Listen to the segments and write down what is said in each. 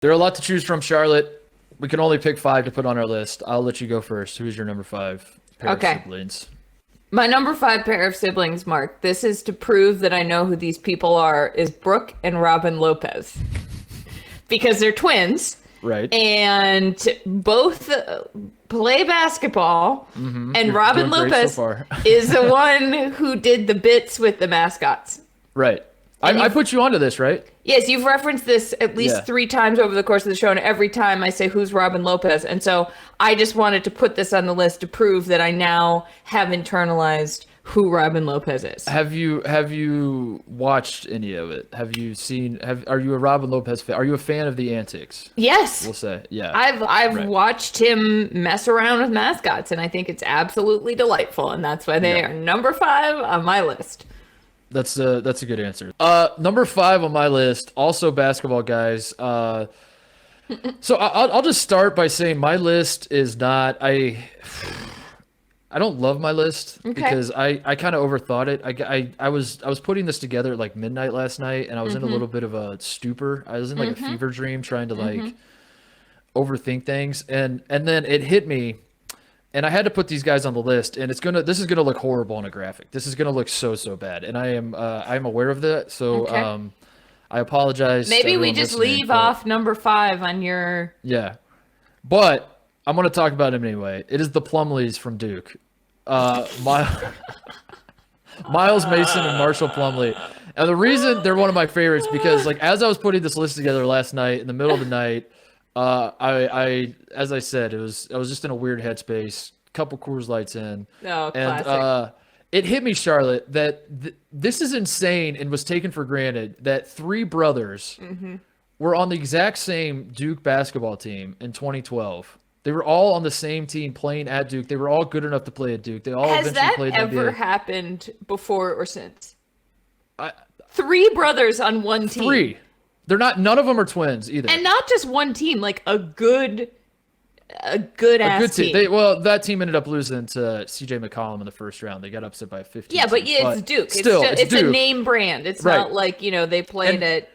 There are a lot to choose from, Charlotte. We can only pick 5 to put on our list. I'll let you go first. Who's your number 5 pair of siblings? My number 5 pair of siblings, Mark, this is to prove that I know who these people are, is Brooke and Robin Lopez. Because they're twins. Right. And both play basketball. Mm-hmm. And You're Robin Lopez is the one who did the bits with the mascots. Right. I put you onto this, right? Yes, you've referenced this at least 3 times over the course of the show, and every time I say, who's Robin Lopez? And so I just wanted to put this on the list to prove that I now have internalized who Robin Lopez is. Have you watched any of it? Have you seen? Are you a Robin Lopez fan? Are you a fan of the antics? Yes. We'll say, yeah. I've watched him mess around with mascots, and I think it's absolutely delightful, and that's why they are number 5 on my list. That's a good answer. Number 5 on my list, also basketball guys. So I'll just start by saying my list is not. I don't love my list because I kind of overthought it. I was putting this together at like midnight last night, and I was in a little bit of a stupor. I was in like a fever dream trying to like overthink things, and then it hit me. And I had to put these guys on the list, and this is gonna look horrible on a graphic. This is gonna look so bad, and I'm aware of that. So I apologize. Maybe we just leave off number 5 on your. Yeah, but I'm gonna talk about him anyway. It is the Plumlees from Duke, Miles Mason and Marshall Plumlee. And the reason they're one of my favorites because like as I was putting this list together last night in the middle of the night. I as I said, I was just in a weird headspace. Couple Coors Lights in, classic. It hit me, Charlotte, that this is insane and was taken for granted that 3 brothers were on the exact same Duke basketball team in 2012. They were all on the same team playing at Duke. They were all good enough to play at Duke. They all eventually played in the NBA. Has that ever happened before or since? 3 brothers on one team. 3. They're not. None of them are twins either. And not just one team, like a good ass team. That team ended up losing to CJ McCollum in the first round. They got upset by 50. Yeah, but it's Duke. It's a name brand. It's not like they played it.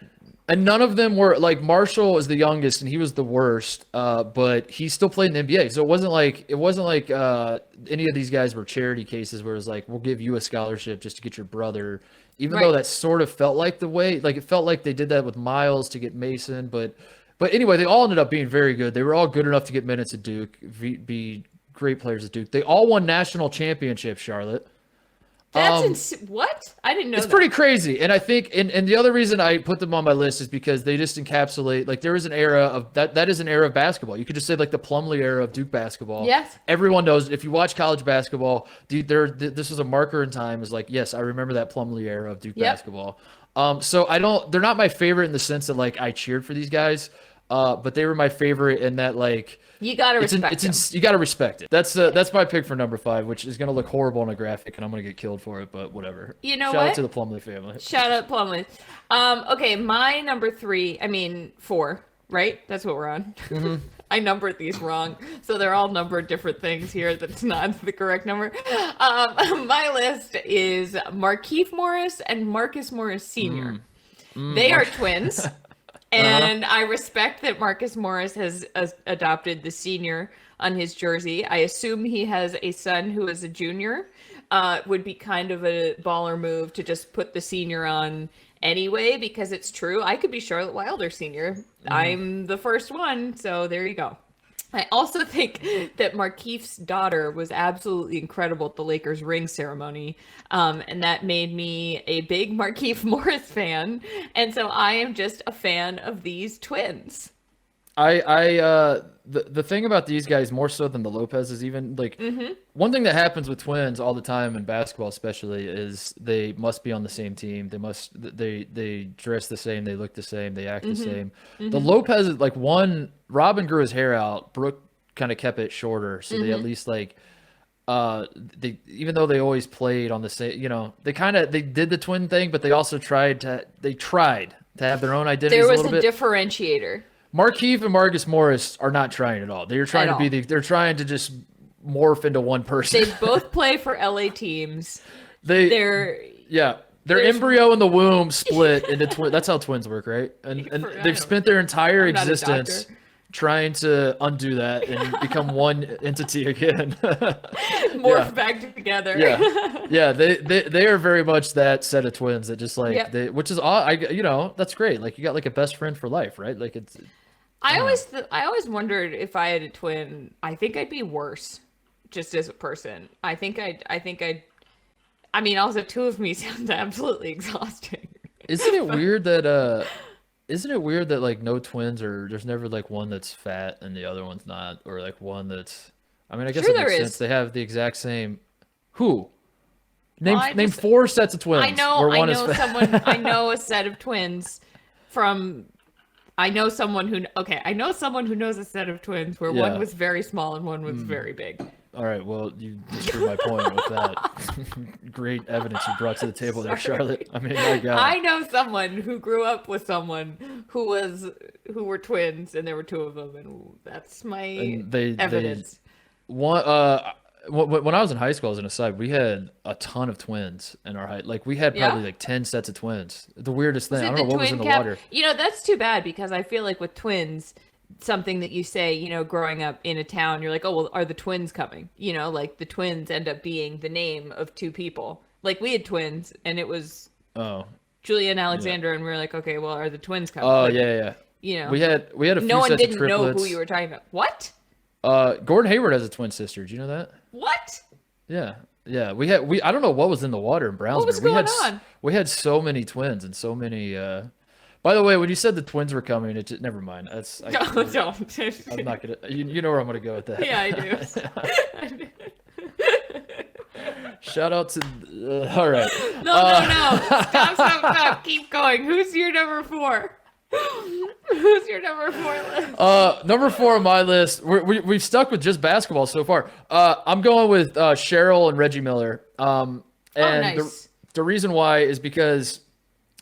And none of them were like Marshall was the youngest and he was the worst. But he still played in the NBA. So it wasn't like any of these guys were charity cases where it was like we'll give you a scholarship just to get your brother. Even though that sort of felt like the way, like it felt like they did that with Miles to get Mason, but anyway, they all ended up being very good. They were all good enough to get minutes at Duke, be great players at Duke. They all won national championships, Charlotte. What? I didn't know. It's pretty crazy, and I think, and the other reason I put them on my list is because they just encapsulate. Like there is an era of that is an era of basketball. You could just say like the Plumlee era of Duke basketball. Yes. Everyone knows if you watch college basketball, this is a marker in time. Is like yes, I remember that Plumlee era of Duke basketball. So they're not my favorite in the sense that like I cheered for these guys, but they were my favorite in that like. You gotta respect them. You gotta respect it. That's my pick for number 5, which is gonna look horrible on a graphic, and I'm gonna get killed for it. But whatever. You know Shout out to the Plumlee family. Shout out Plumlee. Okay, my number 4, right? That's what we're on. I numbered these wrong, so they're all numbered different things here. That's not the correct number. My list is Markeith Morris and Marcus Morris Sr. They are twins. And I respect that Marcus Morris has adopted the senior on his jersey. I assume he has a son who is a junior. Would be kind of a baller move to just put the senior on anyway, because it's true. I could be Charlotte Wilder senior. I'm the first one, so there you go. I also think that Markeith's daughter was absolutely incredible at the Lakers ring ceremony. And that made me a big Markeith Morris fan. And so I am just a fan of these twins. The thing about these guys more so than the Lopez's even like one thing that happens with twins all the time in basketball especially is they must be on the same team. They dress the same, they look the same, they act the same. The Lopez like Robin grew his hair out, Brooke kind of kept it shorter, so they at least like they even though they always played on the same, they did the twin thing, but they also tried to have their own identities. There was a little bit. Differentiator. Markeith and Marcus Morris are not trying at all. They're trying they're trying to just morph into one person. They both play for LA teams. their embryo in the womb split into twins. That's how twins work, right? And they've spent their entire existence trying to undo that and become one entity again. Morph back together. Yeah. They are very much that set of twins that just like which is that's great. Like you got like a best friend for life, right? Like it's. I always wondered if I had a twin. I think I'd be worse, just as a person. I mean, also two of me sounds absolutely exhausting. Isn't it weird that like no twins, or there's never like one that's fat and the other one's not, or like one that's, I mean, I guess it makes sense. They have the exact same. Who? Name 4 sets of twins. I know a set of twins from. I know someone who knows a set of twins where one was very small and one was very big. All right, well, you just proved my point with that. Great evidence you brought to the table there, Charlotte. I mean, my God. I know someone who grew up with someone who were twins, and there were 2 of them, and that's my evidence. When I was in high school, as an aside, we had a ton of twins in our height. Like we had probably like 10 sets of twins. The weirdest thing. I don't know what was in the water. You know, that's too bad, because I feel like with twins, something that you say, you know, growing up in a town, you're like, oh, well, are the twins coming? You know, like the twins end up being the name of 2 people. Like we had twins, and it was Julia and Alexander, and we were like, okay, well, are the twins coming? Oh, like, yeah. You know, we had a few sets of triplets. No one didn't know who you were talking about. What? Gordon Hayward has a twin sister. Did you know that? What? Yeah. I don't know what was in the water in Brownsburg. What was going on? We had so many twins and so many. By the way, when you said the twins were coming, never mind. Don't. I'm not gonna. You know where I'm gonna go with that. Yeah, I do. Shout out to. All right. No. Stop. Keep going. Who's your number 4? Who's your number 4 list? Number 4 on my list. We've stuck with just basketball so far. I'm going with Cheryl and Reggie Miller. Nice. The reason why is because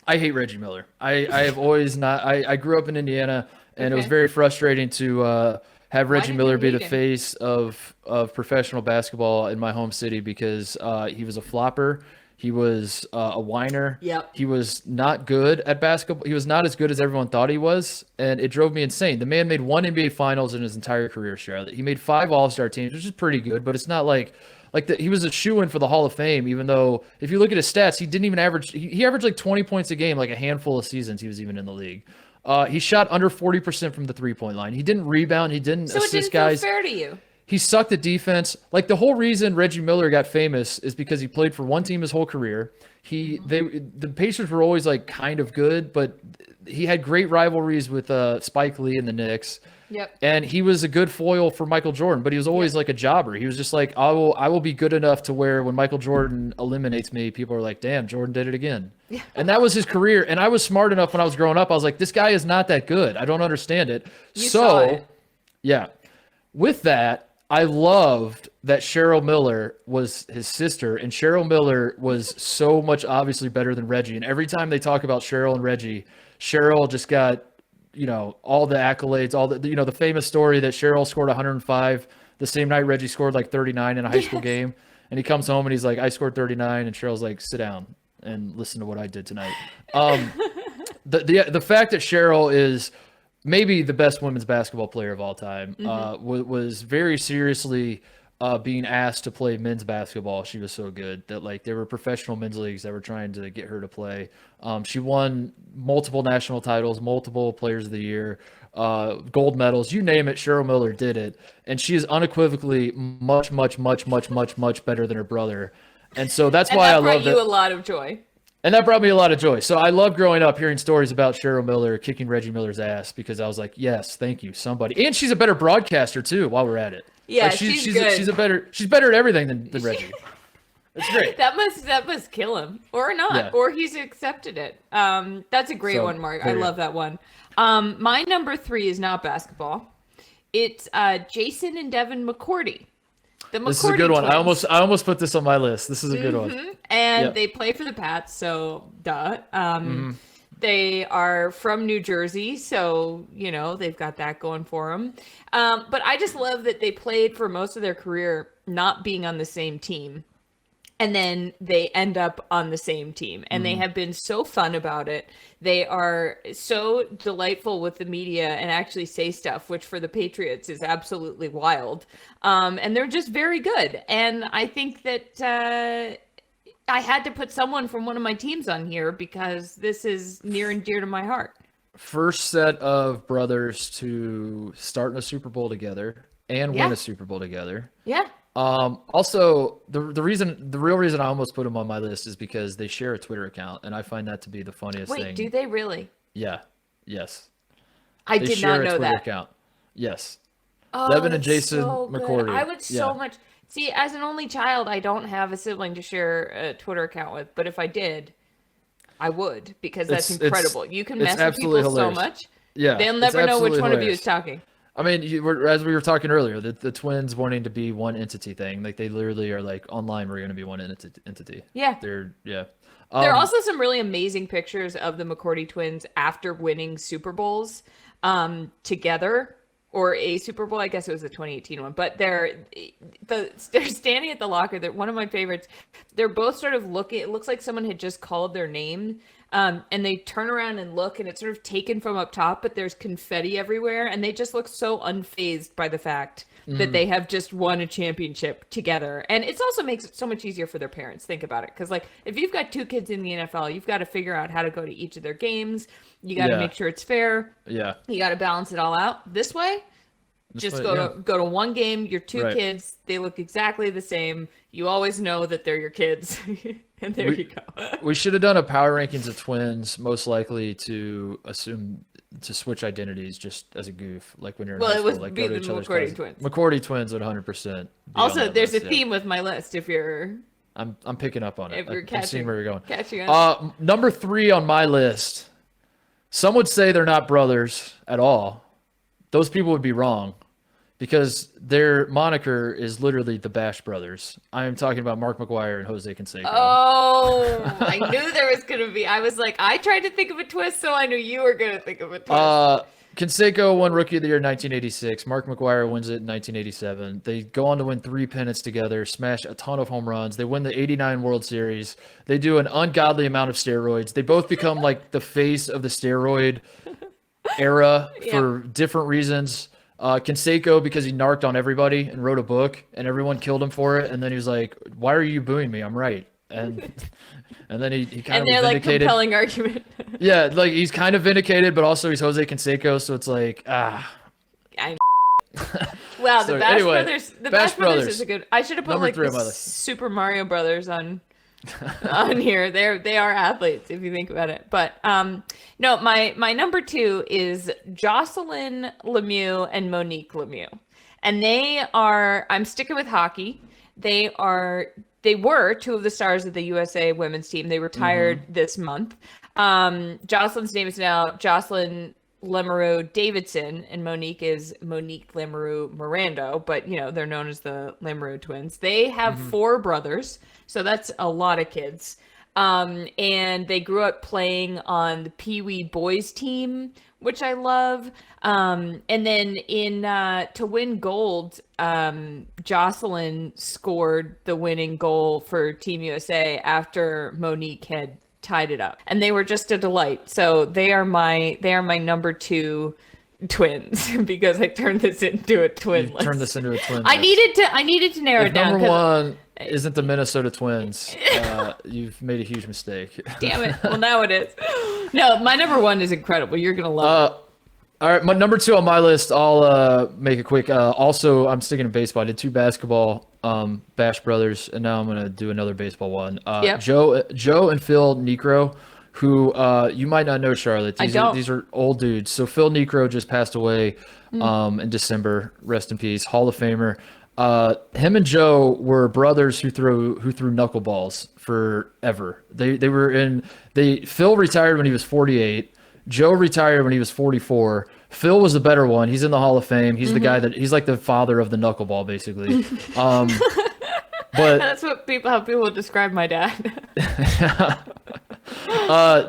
I hate Reggie Miller. I have always not. I grew up in Indiana, and it was very frustrating to have Reggie Miller be the face of professional basketball in my home city, because he was a flopper. He was a whiner. Yep. He was not good at basketball. He was not as good as everyone thought he was, and it drove me insane. The man made 1 NBA Finals in his entire career, Charlotte. He made 5 All-Star teams, which is pretty good, but it's not like he was a shoo-in for the Hall of Fame, even though if you look at his stats, he didn't even average – he averaged like 20 points a game, like a handful of seasons he was even in the league. He shot under 40% from the three-point line. He didn't rebound. He didn't assist guys. So it didn't feel fair to you. He sucked at defense. Like the whole reason Reggie Miller got famous is because he played for one team his whole career. The Pacers were always like kind of good, but he had great rivalries with Spike Lee and the Knicks. Yep. And he was a good foil for Michael Jordan, but he was always like a jobber. He was just like, I will be good enough to where when Michael Jordan eliminates me, people are like, damn, Jordan did it again. Yeah. And that was his career. And I was smart enough when I was growing up. I was like, this guy is not that good. I don't understand it. You saw it. Yeah. With that, I loved that Cheryl Miller was his sister, and Cheryl Miller was so much obviously better than Reggie. And every time they talk about Cheryl and Reggie, Cheryl just got, all the accolades, all the famous story that Cheryl scored 105 the same night Reggie scored like 39 in a high school game. And he comes home and he's like, I scored 39. And Cheryl's like, sit down and listen to what I did tonight. The fact that Cheryl is maybe the best women's basketball player of all time, was very seriously being asked to play men's basketball. She was so good that there were professional men's leagues that were trying to get her to play. She won multiple national titles, multiple players of the year, gold medals, you name it. Cheryl Miller did it. And she is unequivocally much, much, much, much, much, much better than her brother. And so that's why I love that. Brought you a lot of joy. And that brought me a lot of joy. So I love growing up hearing stories about Cheryl Miller kicking Reggie Miller's ass, because I was like, yes, thank you, somebody. And she's a better broadcaster too, while we're at it. Yeah, she's good. She's better at everything than Reggie. It's great. That must kill him, or not, or he's accepted it. That's a great one, Mark. I love that one. My number 3 is not basketball. It's Jason and Devin McCourty. This is a good one. I almost put this on my list. This is a good one. And they play for the Pats, so duh. They are from New Jersey, so they've got that going for them. But I just love that they played for most of their career not being on the same team. and then they end up on the same team, and they have been so fun about it. They are so delightful with the media and actually say stuff, which for the Patriots is absolutely wild. And they're just very good. And I think that I had to put someone from one of my teams on here because this is near and dear to my heart. First set of brothers to start in a Super Bowl together and win a Super Bowl together. Yeah. Also, the real reason I almost put them on my list is because they share a Twitter account, and I find that to be the funniest thing. Wait, do they really? Yeah. Yes. I They did share not a know Twitter that. account. Yes. Oh, Devin and that's Jason so good. McCourty. I would so much. See, as an only child, I don't have a sibling to share a Twitter account with, but if I did, I would, because that's incredible. You can mess with people so much. Yeah. They'll never know which one of you is talking. I mean, as we were talking earlier, the twins wanting to be one entity thing, like they literally are like online. We're going to be one entity. Yeah. There are also some really amazing pictures of the McCourty twins after winning Super Bowls together, or a Super Bowl. I guess it was the 2018 one, but they're standing at the locker. They're one of my favorites. They're both sort of looking. It looks like someone had just called their name. And they turn around and look, and it's sort of taken from up top, but there's confetti everywhere, and they just look so unfazed by the fact that they have just won a championship together. And it also makes it so much easier for their parents. Think about it, because like if you've got two kids in the NFL, you've got to figure out how to go to each of their games. You got to make sure it's fair. Yeah. You got to balance it all out. This way, go to one game. Your two kids, they look exactly the same. You always know that they're your kids. And there you go. We should have done a power rankings of twins, most likely to switch identities just as a goof, like when you're in high school, like go to each other's McCourty twins. McCourty twins would 100%. Also, there's a theme with my list. If you're, I'm picking up on it. If you're I'm seeing where you're going. Catching on. Number 3 on my list. Some would say they're not brothers at all. Those people would be wrong, because their moniker is literally the Bash Brothers. I am talking about Mark McGwire and Jose Canseco. Oh, I knew there was going to be. I was like, I tried to think of a twist, so I knew you were going to think of a twist. Canseco won Rookie of the Year in 1986. Mark McGwire wins it in 1987. They go on to win 3 pennants together, smash a ton of home runs. They win the 89 World Series. They do an ungodly amount of steroids. They both become like the face of the steroid era for different reasons. Canseco because he narked on everybody and wrote a book, and everyone killed him for it. And then he was like, "Why are you booing me? I'm right." And then he kind of was vindicated. Like compelling argument. Yeah, like he's kind of vindicated, but also he's Jose Canseco, so it's like Wow, So the Bash anyway, Brothers. The Bash Brothers is a good. I should have put Number like 3 on my the list. Super Mario Brothers on here. They are athletes if you think about it. But no, my number 2 is Jocelyn Lemieux and Monique Lemieux, and they are. I'm sticking with hockey. They were 2 of the stars of the USA women's team. They retired this month. Jocelyn's name is now Jocelyn Lamaro Davidson, and Monique is Monique Lamaro Mirando, but they're known as the Lamaro twins. They have 4 brothers, so that's a lot of kids. And they grew up playing on the Pee Wee boys team, which I love. And then to win gold, Jocelyn scored the winning goal for Team USA after Monique had tied it up, and they were just a delight. So they are my number 2 twins because I turned this into a twin list. Turned this into a twin. I needed to narrow it down. Number 1 isn't the Minnesota Twins. You've made a huge mistake. Damn it. Well, now it is. No, my number 1 is incredible. You're gonna love it. All right, my number 2 on my list. I'll make it quick. Also, I'm sticking to baseball. I did 2 basketball Bash Brothers, and now I'm gonna do another baseball one. Joe and Phil Necro, who you might not know, Charlotte. These are old dudes. So Phil Necro just passed away in December. Rest in peace. Hall of Famer. Him and Joe were brothers who threw knuckleballs forever. Phil retired when he was 48. Joe retired when he was 44. Phil was the better one. He's in the Hall of Fame. He's the guy he's like the father of the knuckleball, basically. But that's how people describe my dad.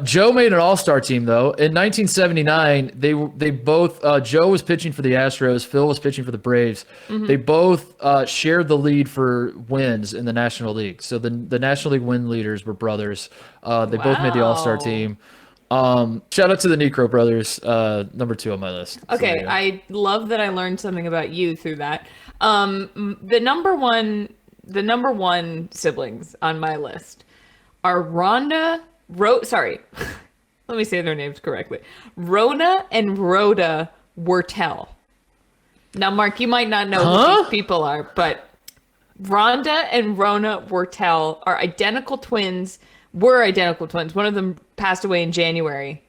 Joe made an all-star team though. In 1979, they both Joe was pitching for the Astros, Phil was pitching for the Braves. They both shared the lead for wins in the National League. So the National League win leaders were brothers. They both made the all-star team. Shout out to the Necro brothers, number 2 on my list. Okay, so, I love that I learned something about you through that. The number one siblings on my list are let me say their names correctly. Rona and Rhoda Wertel. Now, Mark, you might not know who these people are, but Rhonda and Rona Wertel are identical twins. Were identical twins. One of them passed away in January.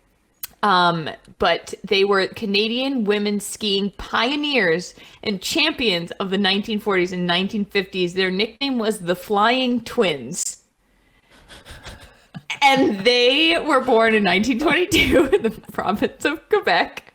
But they were Canadian women skiing pioneers and champions of the 1940s and 1950s. Their nickname was the Flying Twins. And they were born in 1922 in the province of Quebec.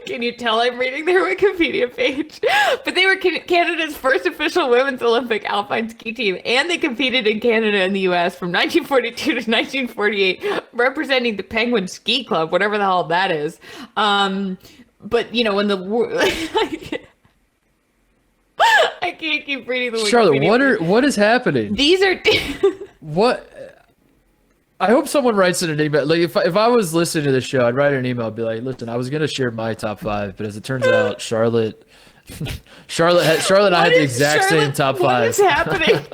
Can you tell I'm reading their Wikipedia page? But they were Canada's first official women's Olympic alpine ski team, and they competed in Canada and the U.S. from 1942 to 1948, representing the Penguin Ski Club, whatever the hell that is. But, you know, when I can't keep reading the Wikipedia Charlotte, what is happening? These are... What... I hope someone writes in an email. Like if I was listening to this show, I'd write an email. I'd be like, "Listen, I was gonna share my top 5, but as it turns out, Charlotte and I had the exact same top 5." What is happening?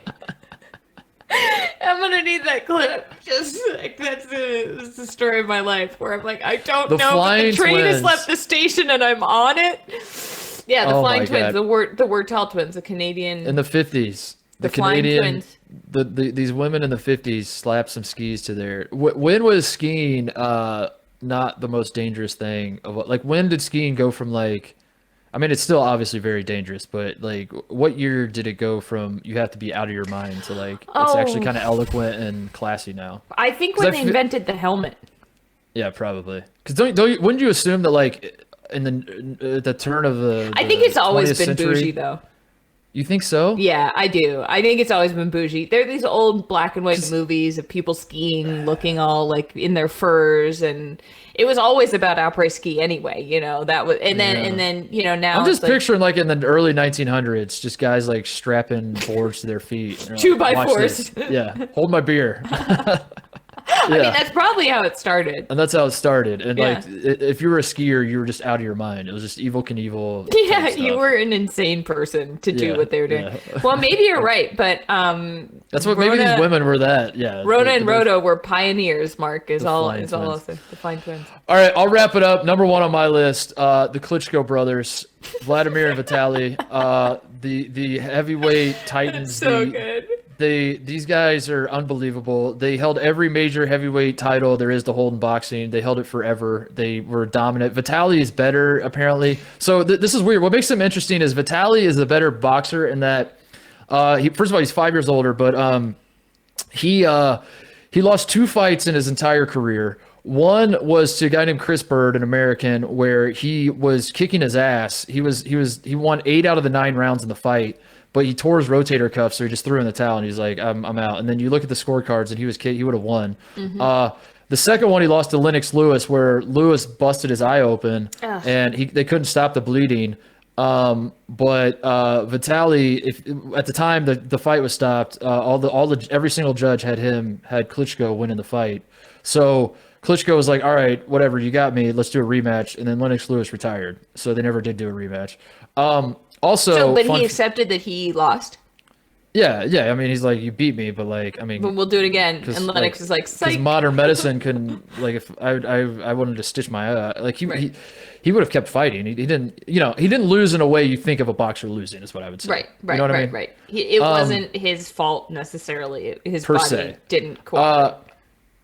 I'm gonna need that clip. Just like that's the story of my life, where I'm like, I don't know, but the train has left the station and I'm on it. Yeah, the Flying Twins, the Wertel twins, the Canadian in the 50s. The Canadian, these women in the 50s slapped some skis to their. When was skiing not the most dangerous thing? Like, when did skiing go from like? I mean, it's still obviously very dangerous, but like, what year did it go from you have to be out of your mind to like it's actually kind of eloquent and classy now? I think when they invented the helmet. Yeah, probably. Because wouldn't you assume that like in the turn of the I think it's always been century, bougie though. You think so? Yeah, I do. I think it's always been bougie. There are these old black and white movies of people skiing, looking all like in their furs, and it was always about après ski anyway. You know that was, and then you know now I'm just picturing like in the early 1900s, just guys like strapping boards to their feet, 2x4s. Yeah, hold my beer. I mean, that's probably how it started. And that's how it started. And like, if you were a skier, you were just out of your mind. It was just Evel Knievel. Yeah, you were an insane person to do what they were doing. Yeah. Well, maybe you're right, but that's what maybe these women were. That Rona and Rhoda were pioneers. Mark is all I'll say. The Flying Twins. All right, I'll wrap it up. Number 1 on my list, the Klitschko brothers, Vladimir and Vitaly, the heavyweight titans. So good. These guys are unbelievable. They held every major heavyweight title there is to hold in boxing. They held it forever. They were dominant. Vitaly is better, apparently. So this is weird. What makes him interesting is Vitaly is the better boxer in that, first of all, he's 5 years older, but he lost 2 fights in his entire career. One was to a guy named Chris Bird, an American, where he was kicking his ass. He won 8 out of the 9 rounds in the fight. But he tore his rotator cuff, so he just threw in the towel, and he's like, I'm out. And then you look at the scorecards, and he would have won. Mm-hmm. The second one, he lost to Lennox Lewis, where Lewis busted his eye open, and they couldn't stop the bleeding. But Vitaly, at the time the fight was stopped, every single judge had Klitschko winning the fight. So Klitschko was like, all right, whatever, you got me, let's do a rematch. And then Lennox Lewis retired, so they never did do a rematch. He accepted that he lost. Yeah. I mean, he's like, you beat me, but like, I mean, but we'll do it again. And Lennox is like, because modern medicine can, like, if I wanted to stitch my eye, like he would have kept fighting. He didn't lose in a way you think of a boxer losing, is what I would say. Right. You know what I mean? Right. It wasn't his fault necessarily. His body didn't cooperate.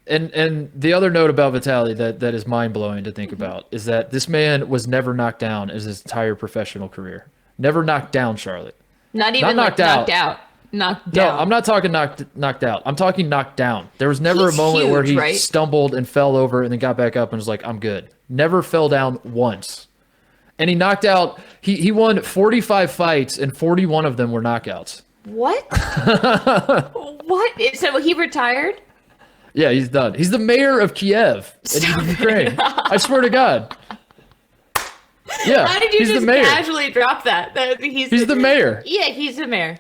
And the other note about Vitaly that is mind blowing to think about is that this man was never knocked down in his entire professional career. Never knocked down, Charlotte. Not knocked out. Knocked down. No, I'm not talking knocked out. I'm talking knocked down. There was never a moment where he stumbled and fell over and then got back up and was like, I'm good. Never fell down once. And he knocked out, he won 45 fights and 41 of them were knockouts. What? What? So he retired? Yeah, he's done. He's the mayor of Kiev in Ukraine. I swear to God. Yeah, How did you he's just the mayor. casually drop that? He's the mayor. Yeah, he's the mayor.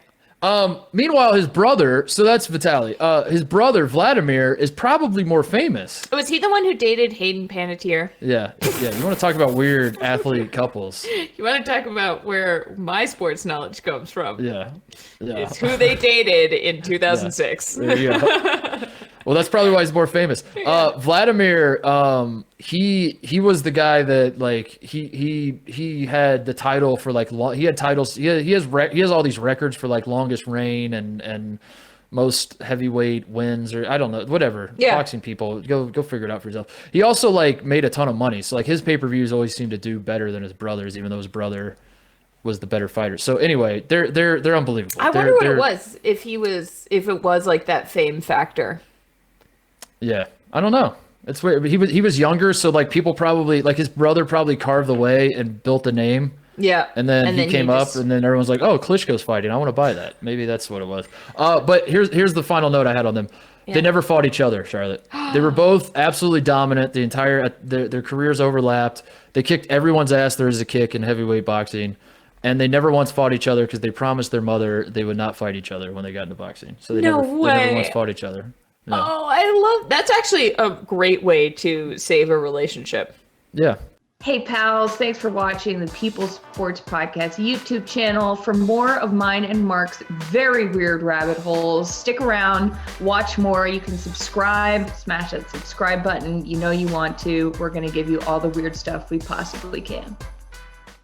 Meanwhile, his brother, so that's Vitaly. His brother Vladimir is probably more famous. Was he the one who dated Hayden Panettiere? Yeah. You want to talk about weird athlete couples? You want to talk about where my sports knowledge comes from? Yeah. It's who they dated in 2006. There you go. Well, that's probably why he's more famous. Vladimir, he was the guy that like he had the title for like he had titles. He has all these records for like longest reign and most heavyweight wins, or I don't know, whatever. Yeah. Boxing people, go figure it out for yourself. He also like made a ton of money, so like his pay-per-views always seem to do better than his brothers, even though his brother was the better fighter. So anyway, they're unbelievable. I wonder what it was, if it was like that fame factor. Yeah, I don't know. It's weird. He was younger, so like people probably like his brother probably carved the way and built a name. Yeah, and then he came up, and then everyone's like, "Oh, Klitschko's fighting. I want to buy that." Maybe that's what it was. But here's the final note I had on them. Yeah. They never fought each other, Charlotte. They were both absolutely dominant. The entire their careers overlapped. They kicked everyone's ass there is a kick in heavyweight boxing, and they never once fought each other because they promised their mother they would not fight each other when they got into boxing. So they never once fought each other. Yeah. Oh, I love that's actually a great way to save a relationship. Yeah. Hey pals, thanks for watching the People Sports Podcast YouTube channel. For more of mine and Mark's very weird rabbit holes, stick around, watch more. You can subscribe, smash that subscribe button. You know you want to. We're going to give you all the weird stuff we possibly can.